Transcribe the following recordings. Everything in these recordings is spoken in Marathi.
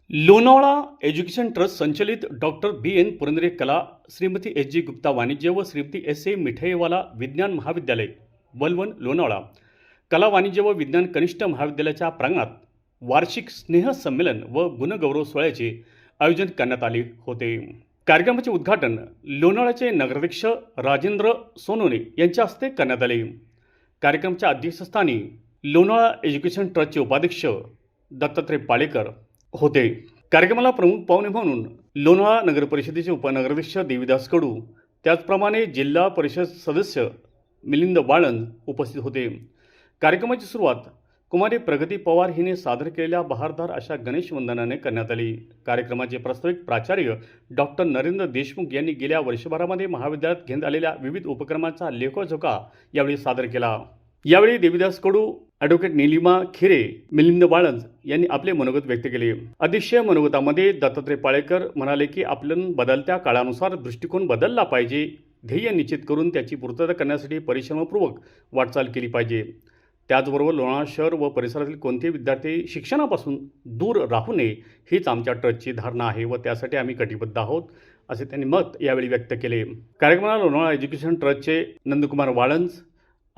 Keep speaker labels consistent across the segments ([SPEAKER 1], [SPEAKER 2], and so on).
[SPEAKER 1] लोणावळा एज्युकेशन ट्रस्ट संचलित डॉक्टर बी.एन. पुरंदरे कला, श्रीमती एस.जी. गुप्ता वाणिज्य व श्रीमती एस.ए. मिठईवाला विज्ञान महाविद्यालय वलवण लोणावळा कला वाणिज्य व विज्ञान कनिष्ठ महाविद्यालयाच्या प्रांगणात वार्षिक स्नेहसंमेलन व गुणगौरव सोहळ्याचे आयोजन करण्यात आले होते। कार्यक्रमाचे उद्घाटन लोणावळ्याचे नगराध्यक्ष राजेंद्र सोनोने यांच्या हस्ते करण्यात आले। कार्यक्रमाच्या अध्यक्षस्थानी लोणावळा एज्युकेशन ट्रस्टचे उपाध्यक्ष दत्तात्रय पाळेकर होते। कार्यक्रमाला प्रमुख पाहुणे म्हणून लोणावळा नगर परिषदेचे उपनगराध्यक्ष देवीदास कडू, त्याचप्रमाणे जिल्हा परिषद सदस्य मिलिंद वाळंज उपस्थित होते। कार्यक्रमाची सुरुवात कुमारी प्रगती पवार हिने सादर केलेल्या बहारदार अशा गणेश वंदनाने करण्यात आली। कार्यक्रमाचे प्रास्ताविक प्राचार्य डॉक्टर नरेंद्र देशमुख यांनी गेल्या वर्षभरामध्ये महाविद्यालयात घेण्यात आलेल्या विविध उपक्रमांचा लेखोजोखा यावेळी सादर केला। यावेळी देवीदास कडू, ॲडव्होकेट निलिमा खिरे, मिलिंद वाळंज यांनी आपले मनोगत व्यक्त केले। अध्यक्षीय मनोगतामध्ये दत्तात्रय पाळेकर म्हणाले की आपण बदलत्या काळानुसार दृष्टिकोन बदलला पाहिजे, ध्येय निश्चित करून त्याची पूर्तता करण्यासाठी परिश्रमपूर्वक वाटचाल केली पाहिजे। त्याचबरोबर लोणावळा शहर व परिसरातील कोणतेही विद्यार्थी शिक्षणापासून दूर राहू नये हीच आमच्या ट्रस्टची धारणा आहे व त्यासाठी आम्ही कटिबद्ध आहोत, असे त्यांनी मत यावेळी व्यक्त केले। कार्यक्रमाला लोणावळा एज्युकेशन ट्रस्टचे नंदकुमार वाळंज,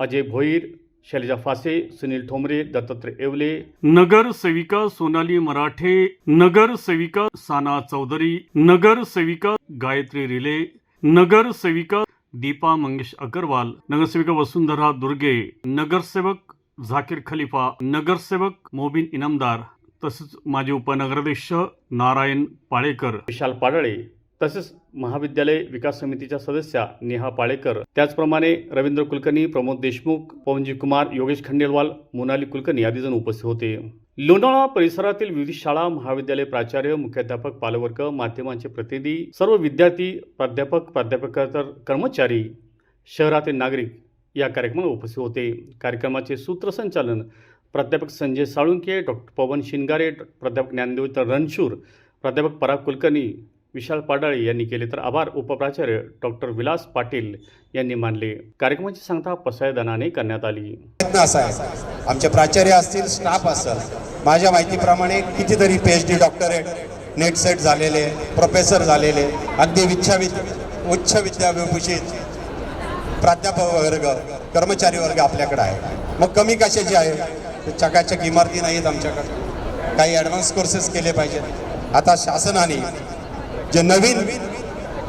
[SPEAKER 1] अजय भोईर, शैलजा फासे, सुनील ठोंबरे, दत्तात्रय येवले, नगर सेविका सोनाली मराठे, नगर सेविका साना चौधरी, नगर सेविका गायत्री रिले, नगर सेविका दीपा मंगेश अग्रवाल, नगरसेविका वसुंधरा दुर्गे, नगरसेवक झाकीर खलीफा, नगरसेवक मोबिन इनामदार, तसेच माजी उपनगराध्यक्ष नारायण पाळेकर, विशाल पाडळे, तसेच महाविद्यालय विकास समितीच्या सदस्या नेहा पाळेकर, त्याचप्रमाणे रवींद्र कुलकर्णी, प्रमोद देशमुख, पवनजी कुमार, योगेश खंडेलवाल, मोनाली कुलकर्णी आदी जण उपस्थित होते। लोणावळा परिसरातील विविध शाळा, महाविद्यालय प्राचार्य, मुख्याध्यापक, पालकवर्ग, माध्यमांचे प्रतिनिधी, सर्व विद्यार्थी, प्राध्यापक, प्राध्यापकेतर कर्मचारी, शहरातील नागरिक या कार्यक्रमाला उपस्थित होते। कार्यक्रमाचे सूत्रसंचालन प्राध्यापक संजय साळुंके, डॉक्टर पवन शिंगारे, प्राध्यापक ज्ञानदेव रणशूर, प्राध्यापक पराग कुलकर्णी, विशाल पाडाळे यांनी केले, तर आभार उपप्राचार्य डॉक्टर विलास पाटील यांनी मानले। कार्यक्रमाची सांगता पसायदानाने करण्यात आली।
[SPEAKER 2] आमचे प्राचार्य असतील, स्टाफ असेल, माझ्या माहितीप्रमाणे कितीतरी PhD, डॉक्टरेट, नेट सेट झालेले, प्रोफेसर झालेले, अगदी उच्च विद्याविभूषित प्राध्यापक वर्ग, कर्मचारी वर्ग आपल्याकडे आहे। मग कमी कशाची आहे? चकाचक इमारती नाहीत आमच्याकडे, काही ॲडव्हान्स कोर्सेस केले पाहिजेत। आता शासनाने जे नवीन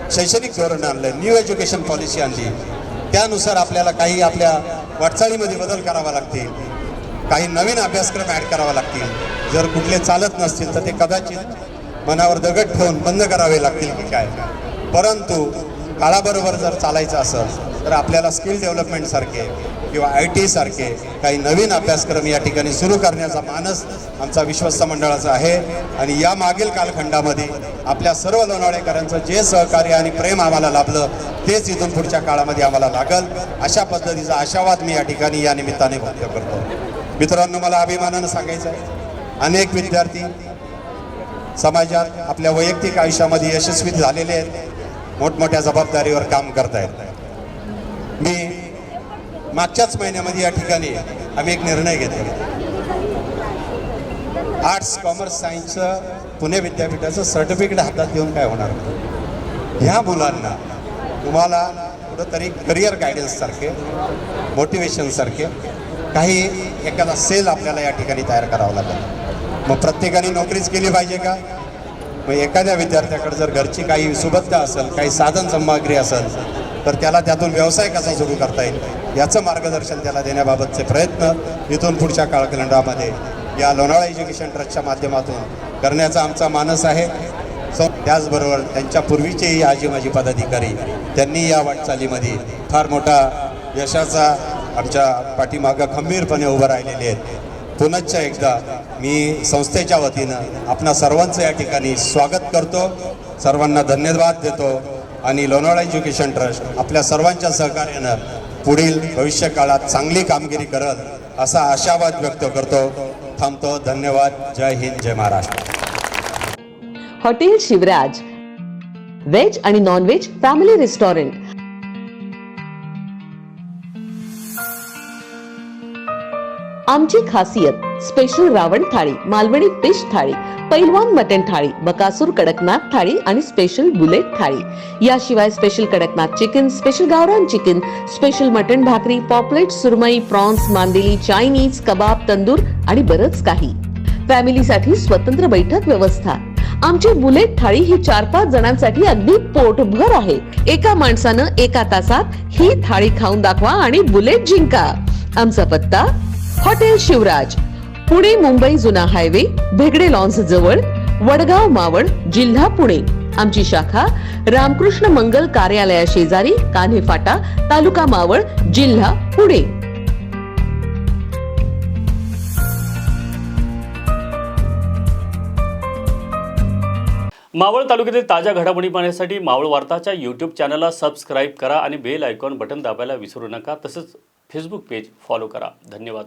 [SPEAKER 2] शैक्षणिक धोरण आणलं, न्यू एज्युकेशन पॉलिसी आणली, त्यानुसार आपल्याला काही आपल्या वाटचालीमध्ये बदल करावा लागतील, काही नवीन अभ्यासक्रम ॲड करावा लागतील। जर कुठले चालत नसतील तर ते कदाचित मनावर दगड ठेवून बंद करावे लागतील की काय। परंतु काळाबरोबर जर चालायचं असेल तर आपल्याला स्किल डेव्हलपमेंट सारखे किंवा IT सारखे काही नवीन अभ्यासक्रम या ठिकाणी सुरू करण्याचा मानस आमचा विश्वस्त मंडळाचा आहे। आणि या मागील कालखंडामध्ये आपल्या सर्व लोणावळेकरांचं जे सहकार्य आणि प्रेम आम्हाला लाभलं तेच इथून पुढच्या काळामध्ये आम्हाला लागल, अशा पद्धतीचा आशावाद मी या ठिकाणी या निमित्ताने व्यक्त करतो। मित्रांनो, मला अभिमानानं सांगायचं आहे, अनेक विद्यार्थी समाजात आपल्या वैयक्तिक आयुष्यामध्ये यशस्वी झालेले आहेत, मोठमोठ्या जबाबदारीवर काम करत आहेत। मी मागच्याच महिन्यामध्ये या ठिकाणी आम्ही एक निर्णय घेतला, आर्ट्स, कॉमर्स, सायन्सचं पुणे विद्यापीठाचं सर्टिफिकेट हातात देऊन काय होणार, ह्या मुलांना तुम्हाला कुठंतरी करिअर गायडन्स सारखे, मोटिवेशन सारखे काही एखादा सेल आपल्याला या ठिकाणी तयार करावं लागेल। मग प्रत्येकाने नोकरीच केली पाहिजे का? मग एखाद्या विद्यार्थ्याकडे जर घरची काही सुबत्ता असेल, काही साधन सामग्री असेल, तर त्याला त्यातून व्यवसाय कसा सुरू करता येईल याचं मार्गदर्शन त्याला देण्याबाबतचे प्रयत्न इथून पुढच्या कालखंडामध्ये या लोणावळा एज्युकेशन ट्रस्टच्या माध्यमातून करण्याचा आमचा मानस आहे। त्याचबरोबर त्यांच्या पूर्वीचेही आजी माजी पदाधिकारी त्यांनी या वाटचालीमध्ये फार मोठा यशाचा आमच्या पाठीमागं खंबीरपणे उभं राहिलेले आहेत। पुनश्च एकदा मी संस्थेच्या वतीनं आपणा सर्वांचं या ठिकाणी स्वागत करतो, सर्वांना धन्यवाद देतो आणि लोणावळा एज्युकेशन ट्रस्ट आपल्या सर्वांच्या सहकार्यानं पुढील भविष्य काळात चांगली कामगिरी करल असा आशावाद व्यक्त करतो। थांबतो। धन्यवाद। जय हिंद, जय महाराष्ट्र।
[SPEAKER 3] हॉटेल शिवराज वेज आणि नॉन वेज फॅमिली रेस्टॉरंट। आमची खासियत स्पेशल रावण थाळी, मालवणी फिश थाळी, पैलवान मटन थाळी, बकासूर कडकनाथ थाळी आणि स्पेशल बुलेट थाळी. याशिवाय स्पेशल कडकनाथ चिकन, स्पेशल गावरान चिकन, स्पेशल मटन भाकरी, पॉपलेट, सुरमई, प्रॉन्स, मांदेली, चायनीज, कबाब, तंदूर आणि बरंच काही. फॅमिलीसाठी स्वतंत्र बैठक व्यवस्था. आमची बुलेट थाळी ही 4-5 जणांसाठी अगदी पोटभर आहे. एका माणसानं एका तासात ही थाळी खाऊन दाखवा आणि बुलेट जिंका. आमचा पत्ता हॉटेल शिवराज, पुणे मुंबई जुना हायवे, भेगडे लॉन्स जवळ, वडगाव मावळ, जिल्हा पुणे. आमची शाखा रामकृष्ण मंगल कार्यालया शेजारी, कान्हे फाटा, तालुका मावळ, जिल्हा पुणे.
[SPEAKER 1] मावळ तालुक्यातील ताज्या घडामोडी पाहण्यासाठी मावळ वार्ताच्या यूट्यूब चॅनलला सबस्क्राईब करा आणि बेल आयकॉन बटन दाबायला विसरू नका. तसंच फेसबुक पेज फॉलो करा. धन्यवाद.